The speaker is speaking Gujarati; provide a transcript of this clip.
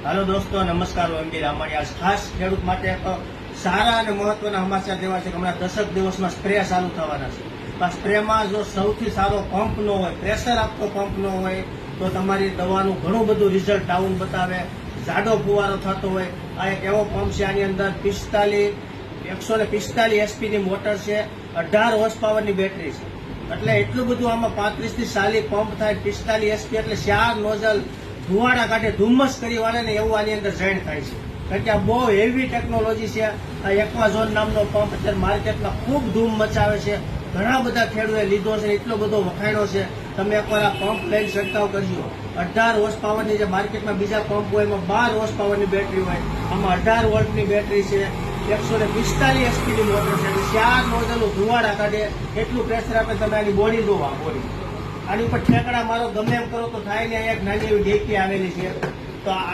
હાલો દોસ્તો, નમસ્કાર. હું એમડી રામાણી. આજ ખાસ ખેડૂત માટે એક સારા અને મહત્વના સમાચાર દેવા છે કે હમણાં 10 દિવસમાં સ્પ્રે ચાલુ થવાના છે. આ સ્પ્રેમાં જો સૌથી સારો પંપ ન હોય, પ્રેશર આપતો પંપ ન હોય, તો તમારી દવાનું ઘણું બધું રિઝલ્ટ ડાઉન બતાવે, જાડો ફુવારો થતો હોય. આ એક એવો પંપ છે, આની અંદર 145 એસપી ની મોટર છે, 18 હોર્સ પાવરની બેટરી છે. એટલે એટલું બધું આમાં 35 થી 40 પંપ થાય, 45 એસપી એટલે 4 નોઝલ ધુવાડા કાઢે, ધુમ્મસ કરી વાળે ને એવું આની અંદર જાણ થાય છે. કારણ કે આ બહુ હેવી ટેકનોલોજી છે. આ એક્વાઝોન નામનો પંપ અત્યારે માર્કેટમાં ખૂબ ધૂમ મચાવે છે. ઘણા બધા ખેડૂતે લીધો છે, એટલો બધો વખાણ્યો છે. તમે એકવાર આ પંપ લઈને છંટકાવ કરજો. 18 હોર્સ પાવરની જે માર્કેટમાં બીજા પંપ હોય એમાં 12 હોર્સ પાવરની બેટરી હોય, આમાં 18 વોલ્ટની બેટરી છે, 145 એસપીની મોટર છે, 4 નોઝલ ધુવાડા કાઢે, એટલું પ્રેશર આપે. તમે આની બોડી જોવા, બોડી આની ઉપર ઠેકડા મારો ગમે એમ કરો તો થાય ને. એક નાની એવી ડેકી આવેલી છે. તો આ